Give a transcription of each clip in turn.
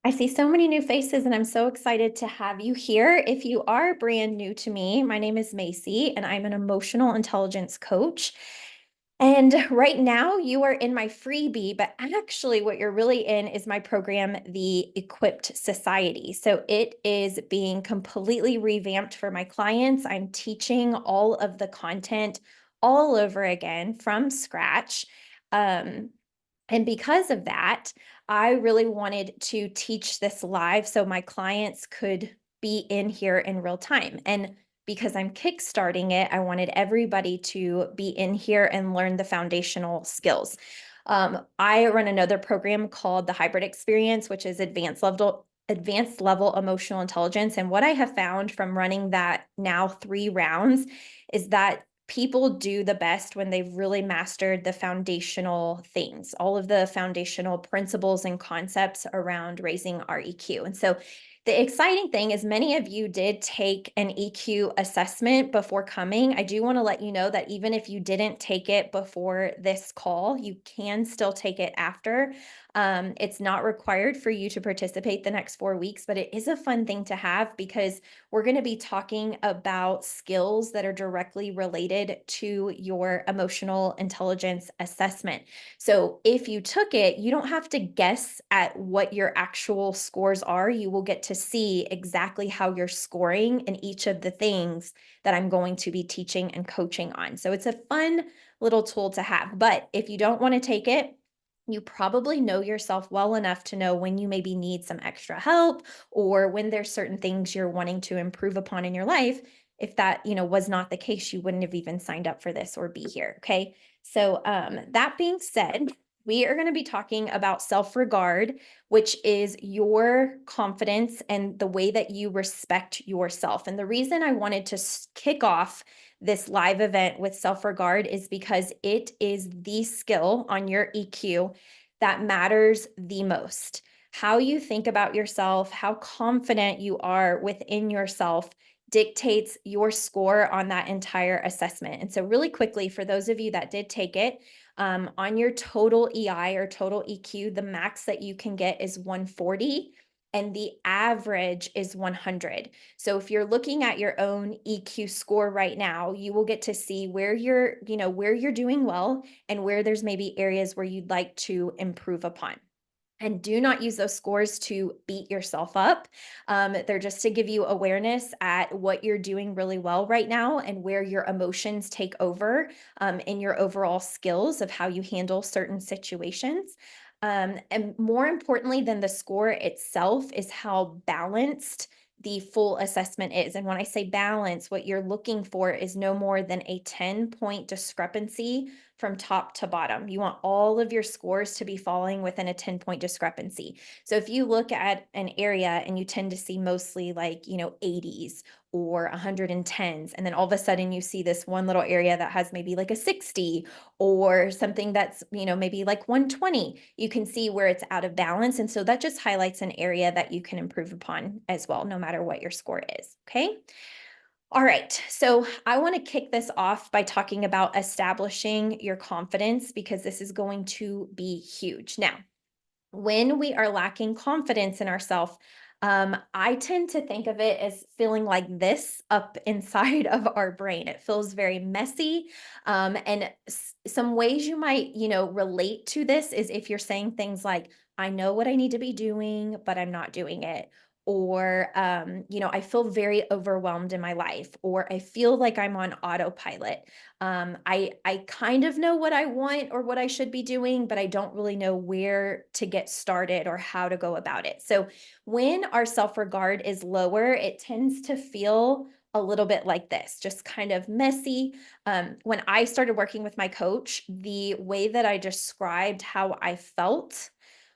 I see so many new faces, and I'm so excited to have you here. If you are brand new to me, my name is Macie, and I'm an emotional intelligence coach. And right now, you are in my freebie, but actually, what you're really in is my program, the Equipped Society. So it is being completely revamped for my clients. I'm teaching all of the content all over again from scratch. Um, and because of that, I really wanted to teach this live so my clients could be in here in real time. And because I'm kickstarting it, I wanted everybody to be in here and learn the foundational skills. I run another program called the Hybrid Experience, which is advanced level emotional intelligence. And what I have found from running that now 3 rounds is that people do the best when they've really mastered the foundational things, all of the foundational principles and concepts around raising our EQ. And so the exciting thing is many of you did take an EQ assessment before coming. I do want to let you know that even if you didn't take it before this call, you can still take it after. It's not required for you to participate the next 4 weeks, but it is a fun thing to have because we're going to be talking about skills that are directly related to your emotional intelligence assessment. So if you took it, you don't have to guess at what your actual scores are. You will get to see exactly how you're scoring in each of the things that I'm going to be teaching and coaching on. So it's a fun little tool to have. But if you don't want to take it, you probably know yourself well enough to know when you maybe need some extra help or when there's certain things you're wanting to improve upon in your life. If that, was not the case, you wouldn't have even signed up for this or be here. Okay. So, that being said, we are going to be talking about self-regard, which is your confidence and the way that you respect yourself. And the reason I wanted to kick off this live event with self-regard is because it is the skill on your EQ that matters the most. How you think about yourself, how confident you are within yourself dictates your score on that entire assessment. And so, really quickly, for those of you that did take it, on your total EI or total EQ, the max that you can get is 140 and the average is 100. So if you're looking at your own EQ score right now, you will get to see where you're doing well and where there's maybe areas where you'd like to improve upon. And do not use those scores to beat yourself up. They're just to give you awareness at what you're doing really well right now and where your emotions take over in your overall skills of how you handle certain situations. And more importantly than the score itself is how balanced the full assessment is. And when I say balance, what you're looking for is no more than a 10-point discrepancy from top to bottom. You want all of your scores to be falling within a 10-point discrepancy. So if you look at an area and you tend to see mostly like, 80s or 110s, and then all of a sudden you see this one little area that has maybe like a 60 or something that's, maybe like 120, you can see where it's out of balance. And so that just highlights an area that you can improve upon as well, no matter what your score is. Okay. All right, so I want to kick this off by talking about establishing your confidence because this is going to be huge. Now, when we are lacking confidence in ourselves, I tend to think of it as feeling like this up inside of our brain. It feels very messy. And some ways you might, relate to this is if you're saying things like, I know what I need to be doing, but I'm not doing it. Or, I feel very overwhelmed in my life, or I feel like I'm on autopilot. I kind of know what I want or what I should be doing, but I don't really know where to get started or how to go about it. So when our self-regard is lower, it tends to feel a little bit like this, just kind of messy. When I started working with my coach, the way that I described how I felt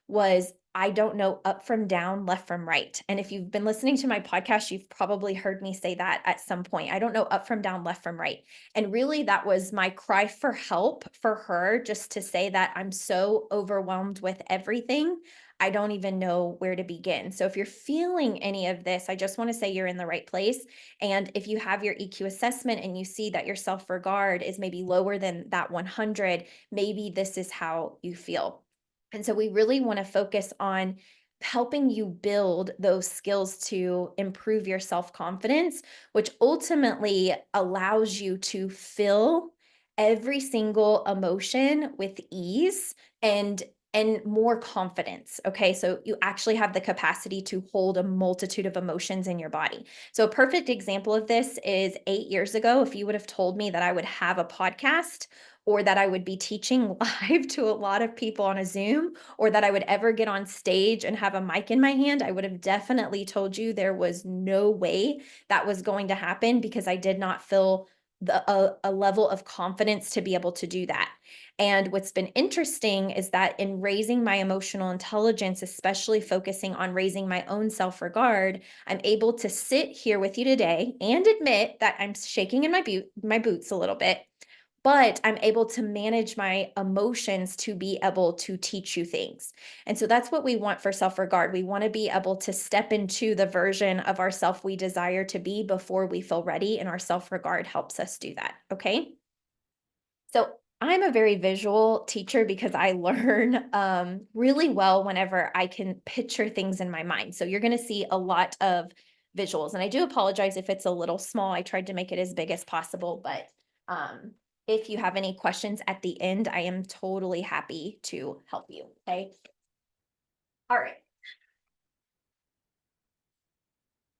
was I don't know up from down, left from right. And if you've been listening to my podcast, you've probably heard me say that at some point. I don't know up from down, left from right. And really, that was my cry for help for her, just to say that I'm so overwhelmed with everything. I don't even know where to begin. So if you're feeling any of this, I just want to say you're in the right place. And if you have your EQ assessment and you see that your self regard is maybe lower than that 100, maybe this is how you feel. And so we really want to focus on helping you build those skills to improve your self-confidence, which ultimately allows you to feel every single emotion with ease and more confidence. Okay, so you actually have the capacity to hold a multitude of emotions in your body. So a perfect example of this is 8 years ago. If you would have told me that I would have a podcast, or that I would be teaching live to a lot of people on a Zoom, or that I would ever get on stage and have a mic in my hand, I would have definitely told you there was no way that was going to happen, because I did not feel a level of confidence to be able to do that. And what's been interesting is that in raising my emotional intelligence, especially focusing on raising my own self-regard, I'm able to sit here with you today and admit that I'm shaking in my boots a little bit, but I'm able to manage my emotions to be able to teach you things. And so that's what we want for self-regard. We want to be able to step into the version of ourself we desire to be before we feel ready, and our self-regard helps us do that. Okay. So I'm a very visual teacher because I learn really well whenever I can picture things in my mind. So you're going to see a lot of visuals, and I do apologize if it's a little small. I tried to make it as big as possible, but um, if you have any questions at the end, I am totally happy to help you. Okay. All right.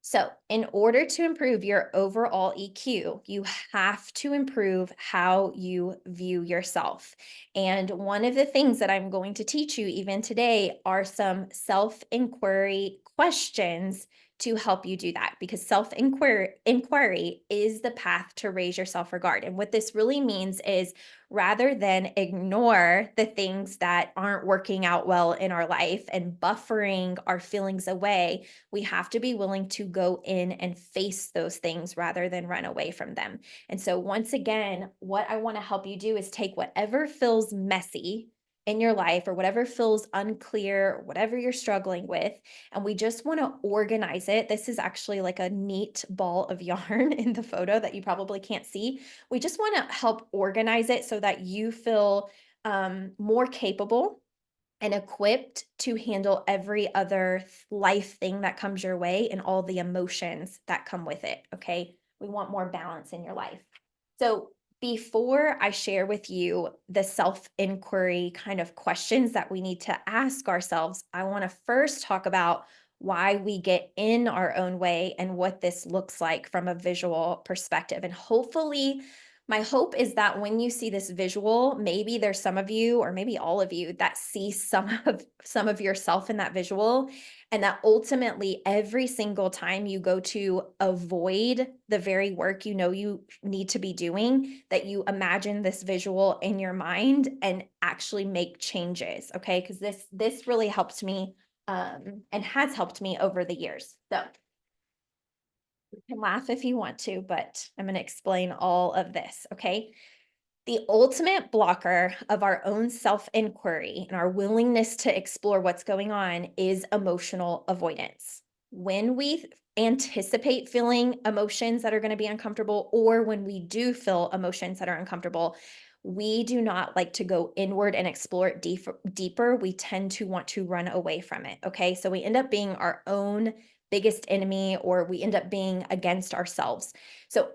So, in order to improve your overall EQ, you have to improve how you view yourself. And one of the things that I'm going to teach you even today are some self inquiry questions to help you do that, because self inquiry is the path to raise your self regard. And what this really means is, rather than ignore the things that aren't working out well in our life and buffering our feelings away, we have to be willing to go in and face those things rather than run away from them. And so, once again, what I want to help you do is take whatever feels messy in your life, or whatever feels unclear, whatever you're struggling with, and we just want to organize it. This is actually like a neat ball of yarn in the photo that you probably can't see. We just want to help organize it so that you feel more capable and equipped to handle every other life thing that comes your way and all the emotions that come with it. Okay. We want more balance in your life. So, before I share with you the self inquiry kind of questions that we need to ask ourselves, I want to first talk about why we get in our own way and what this looks like from a visual perspective. And hopefully, my hope is that when you see this visual, maybe there's some of you, or maybe all of you, that see some of yourself in that visual, and that ultimately every single time you go to avoid the very work you know you need to be doing, that you imagine this visual in your mind and actually make changes. Okay, because this really helped me, and has helped me over the years. So you can laugh if you want to, but I'm going to explain all of this. Okay. The ultimate blocker of our own self inquiry and our willingness to explore what's going on is emotional avoidance. When we anticipate feeling emotions that are going to be uncomfortable, or when we do feel emotions that are uncomfortable, we do not like to go inward and explore it deeper. We tend to want to run away from it. Okay. So we end up being our own biggest enemy, or we end up being against ourselves. So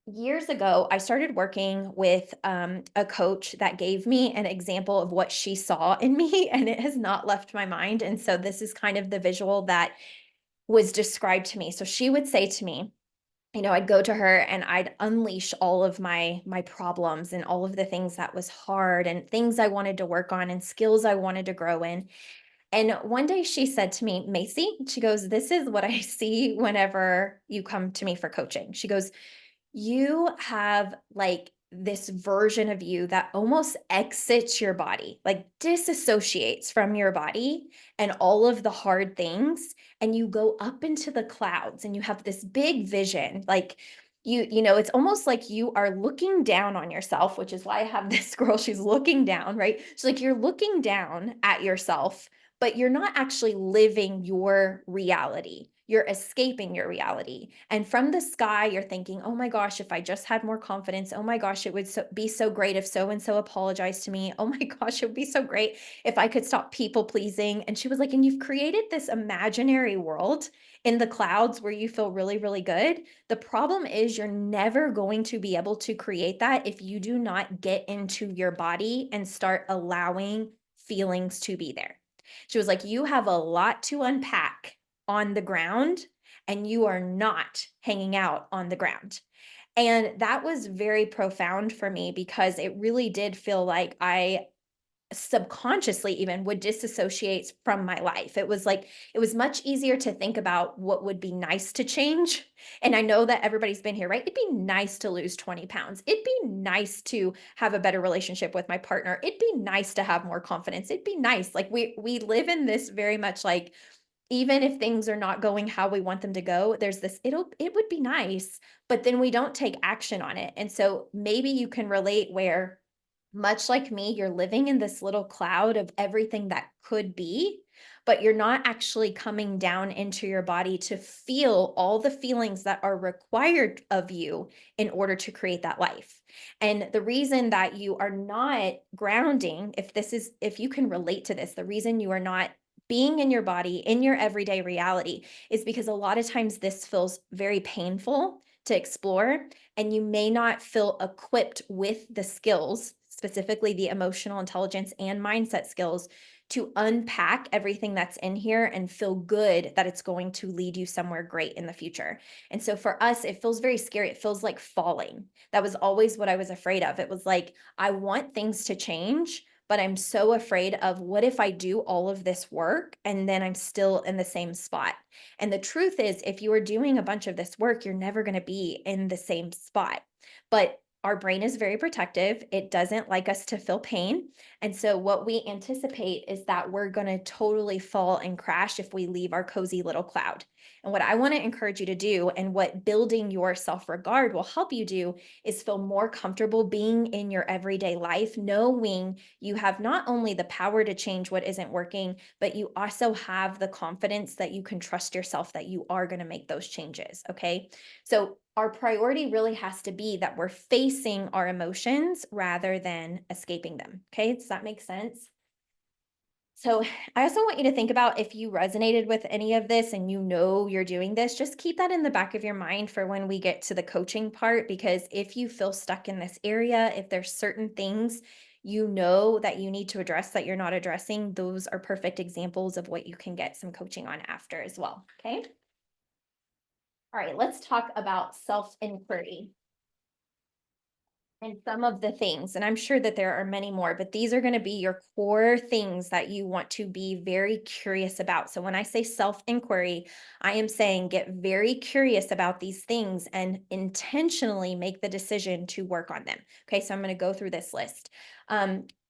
years ago, I started working with a coach that gave me an example of what she saw in me, and it has not left my mind. And so, this is kind of the visual that was described to me. So, she would say to me, I'd go to her and I'd unleash all of my problems and all of the things that was hard and things I wanted to work on and skills I wanted to grow in. And one day she said to me, Macie, she goes, "This is what I see whenever you come to me for coaching." She goes, "You have like this version of you that almost exits your body, like disassociates from your body and all of the hard things, and you go up into the clouds and you have this big vision, like it's almost like you are looking down on yourself," which is why I have this girl, she's looking down, right? So like you're looking down at yourself, but you're not actually living your reality. you're escaping your reality. And from the sky, you're thinking, oh my gosh, if I just had more confidence, oh my gosh, it would be so great if so and so apologized to me. Oh my gosh, it would be so great if I could stop people pleasing. And she was like, and you've created this imaginary world in the clouds where you feel really, really good. The problem is you're never going to be able to create that if you do not get into your body and start allowing feelings to be there. She was like, you have a lot to unpack on the ground, and you are not hanging out on the ground. And that was very profound for me because it really did feel like I subconsciously even would disassociate from my life. It was like, it was much easier to think about what would be nice to change. And I know that everybody's been here, right? It'd be nice to lose 20 pounds. It'd be nice to have a better relationship with my partner. It'd be nice to have more confidence. It'd be nice. Like we live in this very much like, even if things are not going how we want them to go, there's this, it would be nice, but then we don't take action on it. And so maybe you can relate where, much like me, you're living in this little cloud of everything that could be, but you're not actually coming down into your body to feel all the feelings that are required of you in order to create that life. And the reason that you are not grounding, if you can relate to this, the reason you are not being in your body in your everyday reality is because a lot of times this feels very painful to explore, and you may not feel equipped with the skills, specifically the emotional intelligence and mindset skills, to unpack everything that's in here and feel good that it's going to lead you somewhere great in the future. And so for us, it feels very scary. It feels like falling. That was always what I was afraid of. It was like, I want things to change, but I'm so afraid of what if I do all of this work and then I'm still in the same spot. And the truth is, if you are doing a bunch of this work, you're never going to be in the same spot. But our brain is very protective. It doesn't like us to feel pain. And so what we anticipate is that we're going to totally fall and crash if we leave our cozy little cloud. And what I want to encourage you to do, and what building your self-regard will help you do, is feel more comfortable being in your everyday life, knowing you have not only the power to change what isn't working, but you also have the confidence that you can trust yourself that you are going to make those changes. Okay. So our priority really has to be that we're facing our emotions rather than escaping them. Okay. Does that make sense? So I also want you to think about, if you resonated with any of this and you know you're doing this, just keep that in the back of your mind for when we get to the coaching part. Because if you feel stuck in this area, if there's certain things you know that you need to address that you're not addressing, those are perfect examples of what you can get some coaching on after as well. Okay. All right, let's talk about self-inquiry and some of the things. And I'm sure that there are many more, but these are going to be your core things that you want to be very curious about. So when I say self-inquiry, I am saying get very curious about these things and intentionally make the decision to work on them. Okay, so I'm going to go through this list.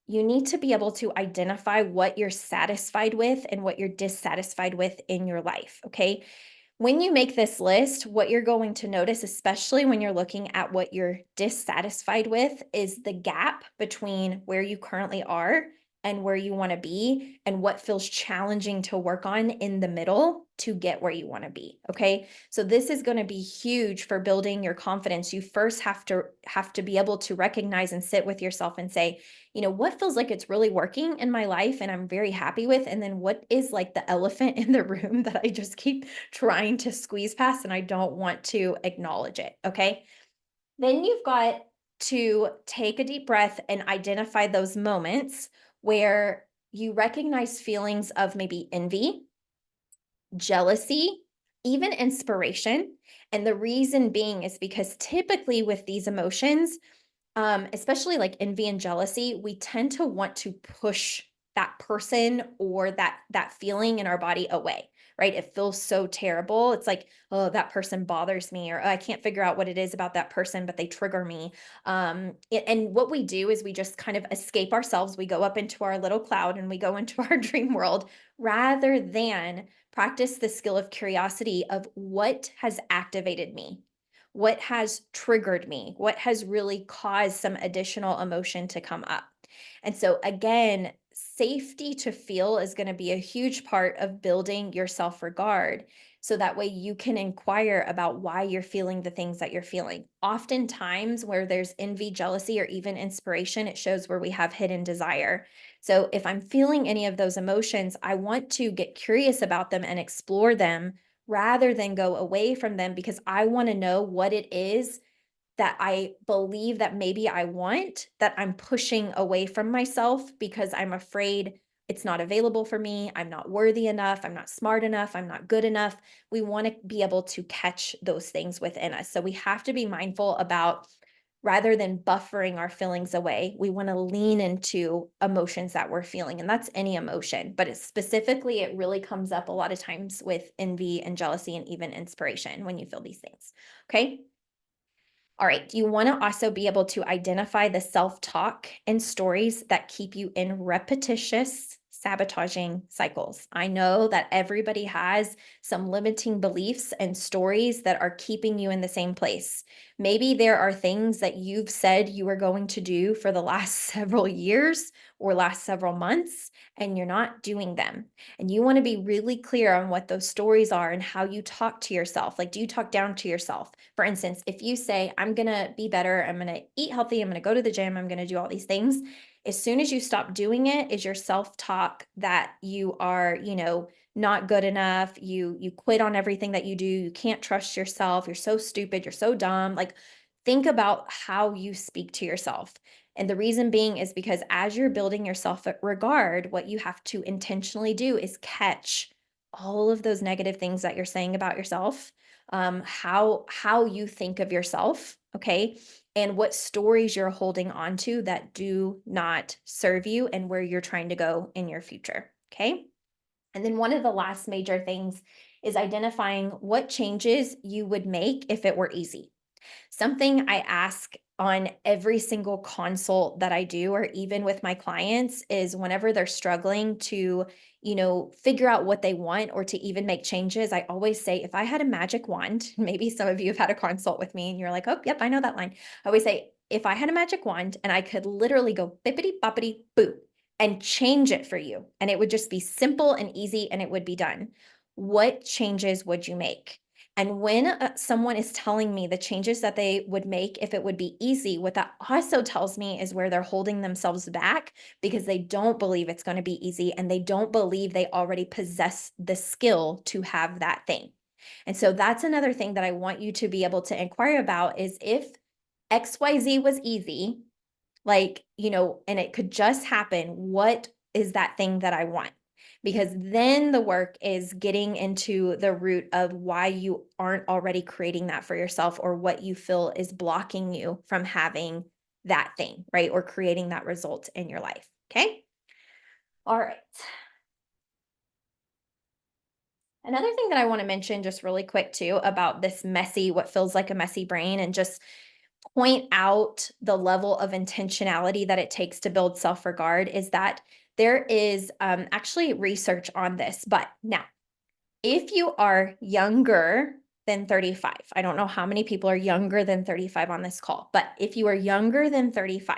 You need to be able to identify what you're satisfied with and what you're dissatisfied with in your life. Okay. When you make this list, what you're going to notice, especially when you're looking at what you're dissatisfied with, is the gap between where you currently are and where you want to be, and what feels challenging to work on in the middle to get where you want to be. Okay. So this is going to be huge for building your confidence. You first have to be able to recognize and sit with yourself and say, what feels like it's really working in my life and I'm very happy with, and then what is like the elephant in the room that I just keep trying to squeeze past and I don't want to acknowledge it. Okay. Then you've got to take a deep breath and identify those moments where you recognize feelings of maybe envy, jealousy, even inspiration. And the reason being is because typically with these emotions, especially like envy and jealousy, we tend to want to push that person or that feeling in our body away, right? It feels so terrible. It's like, oh, that person bothers me, or, "Oh, I can't figure out what it is about that person, but they trigger me." And what we do is we just kind of escape ourselves. We go up into our little cloud and we go into our dream world rather than practice the skill of curiosity of what has activated me, what has triggered me, what has really caused some additional emotion to come up. And so again, safety to feel is going to be a huge part of building your self-regard. So that way you can inquire about why you're feeling the things that you're feeling. Oftentimes, where there's envy, jealousy, or even inspiration, it shows where we have hidden desire. So if I'm feeling any of those emotions, I want to get curious about them and explore them rather than go away from them, because I want to know what it is that I believe that maybe I want, that I'm pushing away from myself because I'm afraid it's not available for me. I'm not worthy enough. I'm not smart enough. I'm not good enough. We want to be able to catch those things within us. So we have to be mindful about, rather than buffering our feelings away, we want to lean into emotions that we're feeling. And that's any emotion, but specifically, it really comes up a lot of times with envy and jealousy and even inspiration when you feel these things. Okay. All right, you want to also be able to identify the self-talk and stories that keep you in repetitious, sabotaging cycles. I know that everybody has some limiting beliefs and stories that are keeping you in the same place. Maybe there are things that you've said you were going to do for the last several years or last several months, and you're not doing them. And you want to be really clear on what those stories are and how you talk to yourself. Like, do you talk down to yourself? For instance, if you say, I'm going to be better, I'm going to eat healthy, I'm going to go to the gym, I'm going to do all these things, as soon as you stop doing it, is your self-talk that you are, not good enough, you quit on everything that you do, you can't trust yourself, you're so stupid, you're so dumb. Like, think about how you speak to yourself. And the reason being is because as you're building your self-regard, what you have to intentionally do is catch all of those negative things that you're saying about yourself, how you think of yourself, okay, and what stories you're holding on to that do not serve you and where you're trying to go in your future, okay? And then one of the last major things is identifying what changes you would make if it were easy. Something I ask on every single consult that I do, or even with my clients, is whenever they're struggling to, figure out what they want or to even make changes, I always say, if I had a magic wand, maybe some of you have had a consult with me and you're like, oh, yep, I know that line. I always say, if I had a magic wand and I could literally go bippity boppity boo and change it for you, and it would just be simple and easy and it would be done, what changes would you make? And when someone is telling me the changes that they would make if it would be easy, what that also tells me is where they're holding themselves back because they don't believe it's going to be easy and they don't believe they already possess the skill to have that thing. And so that's another thing that I want you to be able to inquire about is, if XYZ was easy, like, and it could just happen, what is that thing that I want? Because then the work is getting into the root of why you aren't already creating that for yourself, or what you feel is blocking you from having that thing, right? Or creating that result in your life. Okay. All right. Another thing that I want to mention just really quick too about this messy, what feels like a messy brain, and just point out the level of intentionality that it takes to build self-regard, is that there is actually research on this. But now, if you are younger than 35, I don't know how many people are younger than 35 on this call, but if you are younger than 35,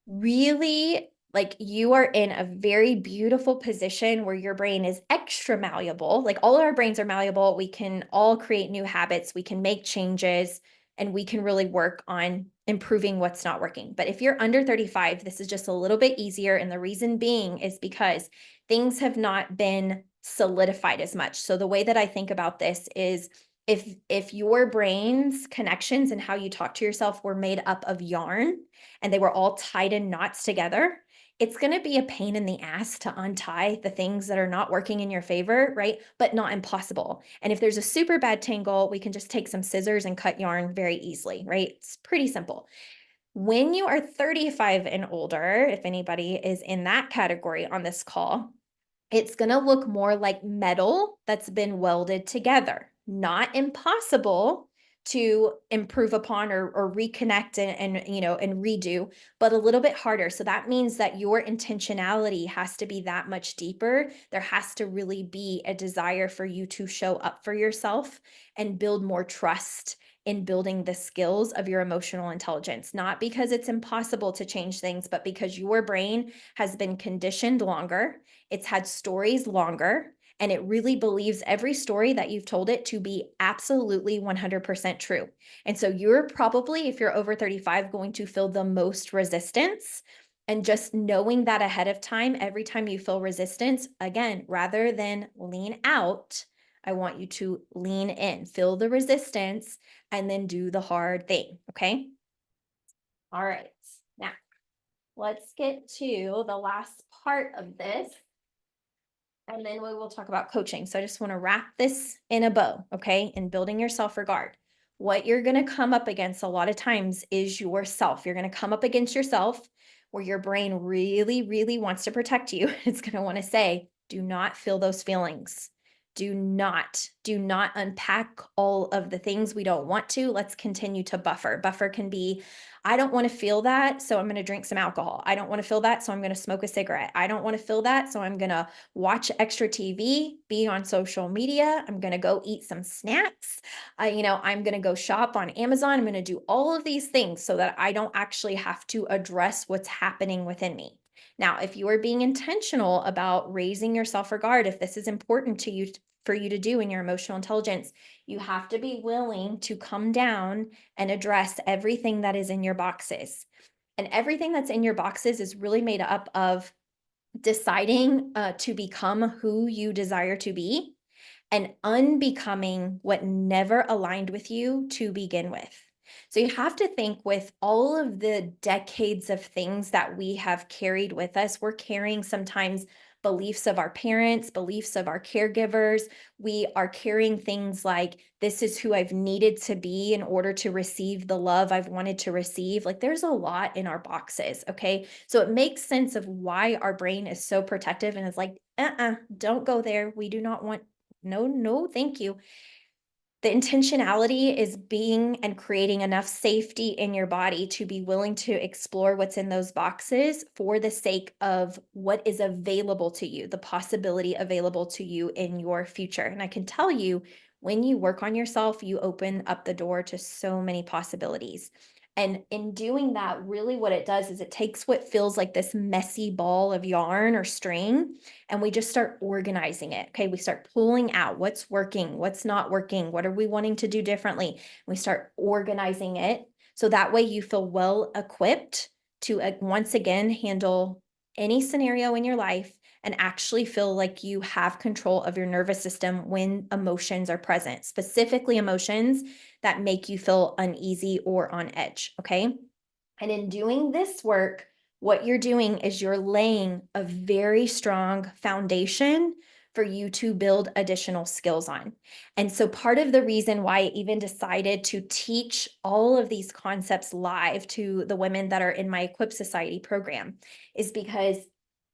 really, like, you are in a very beautiful position where your brain is extra malleable. Like, all our brains are malleable. We can all create new habits, we can make changes, and we can really work on improving what's not working. But if you're under 35, this is just a little bit easier. And the reason being is because things have not been solidified as much. So the way that I think about this is, if your brain's connections and how you talk to yourself were made up of yarn and they were all tied in knots together, it's going to be a pain in the ass to untie the things that are not working in your favor, right? But not impossible. And if there's a super bad tangle, we can just take some scissors and cut yarn very easily, right? It's pretty simple. When you are 35 and older, if anybody is in that category on this call, it's going to look more like metal that's been welded together. Not impossible to improve upon or reconnect and redo, but a little bit harder. So that means that your intentionality has to be that much deeper. There has to really be a desire for you to show up for yourself and build more trust in building the skills of your emotional intelligence, not because it's impossible to change things, but because your brain has been conditioned longer, it's had stories longer, and it really believes every story that you've told it to be absolutely 100% true. And so you're probably, if you're over 35, going to feel the most resistance. And just knowing that ahead of time, every time you feel resistance, again, rather than lean out, I want you to lean in, feel the resistance, and then do the hard thing. Okay. All right. Now, let's get to the last part of this, and then we will talk about coaching. So I just want to wrap this in a bow, okay? In building your self-regard. What you're going to come up against a lot of times is yourself. You're going to come up against yourself where your brain really, really wants to protect you. It's going to want to say, do not feel those feelings. Do not unpack all of the things we don't want to. Let's continue to buffer. Buffer can be, I don't want to feel that, so I'm going to drink some alcohol. I don't want to feel that, so I'm going to smoke a cigarette. I don't want to feel that, so I'm going to watch extra TV, be on social media. I'm going to go eat some snacks. I'm going to go shop on Amazon. I'm going to do all of these things so that I don't actually have to address what's happening within me. Now, if you are being intentional about raising your self-regard, if this is important to you, for you to do in your emotional intelligence, you have to be willing to come down and address everything that is in your boxes. And everything that's in your boxes is really made up of deciding to become who you desire to be and unbecoming what never aligned with you to begin with. So you have to think, with all of the decades of things that we have carried with us, we're carrying sometimes beliefs of our parents, beliefs of our caregivers. We are carrying things like, this is who I've needed to be in order to receive the love I've wanted to receive. Like, there's a lot in our boxes, okay? So it makes sense of why our brain is so protective and is like, don't go there. We do not want, no, thank you. The intentionality is being and creating enough safety in your body to be willing to explore what's in those boxes for the sake of what is available to you, the possibility available to you in your future. And I can tell you, when you work on yourself, you open up the door to so many possibilities. And in doing that, really what it does is it takes what feels like this messy ball of yarn or string, and we just start organizing it. Okay, we start pulling out what's working, what's not working, what are we wanting to do differently. We start organizing it so that way you feel well equipped to once again handle any scenario in your life and actually feel like you have control of your nervous system when emotions are present, specifically emotions that make you feel uneasy or on edge. Okay. And in doing this work, what you're doing is you're laying a very strong foundation for you to build additional skills on. And so part of the reason why I even decided to teach all of these concepts live to the women that are in my Equip Society program is because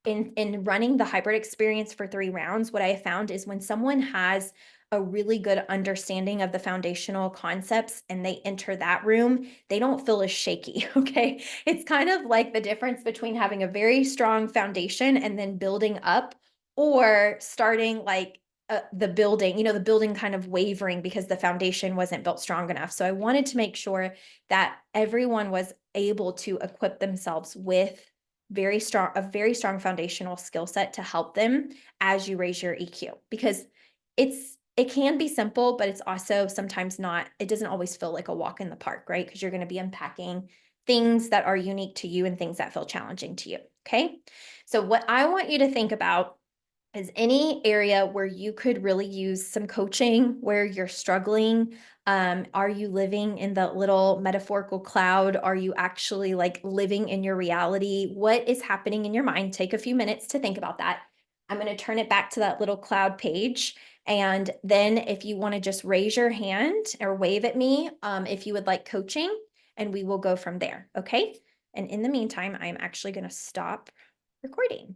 in running the hybrid experience for 3 rounds, what I found is when someone has a really good understanding of the foundational concepts and they enter that room, they don't feel as shaky, okay? It's kind of like the difference between having a very strong foundation and then building up, or starting like the building, the building kind of wavering because the foundation wasn't built strong enough. So I wanted to make sure that everyone was able to equip themselves with a very strong foundational skill set to help them as you raise your EQ, because it can be simple, but it's also sometimes not, it doesn't always feel like a walk in the park, right? Because you're going to be unpacking things that are unique to you and things that feel challenging to you. Okay. So what I want you to think about is any area where you could really use some coaching, where you're struggling. Are you living in the little metaphorical cloud? Are you actually like living in your reality? What is happening in your mind? Take a few minutes to think about that. I'm going to turn it back to that little cloud page. And then if you want to just raise your hand or wave at me, if you would like coaching, and we will go from there. Okay. And in the meantime, I'm actually going to stop recording.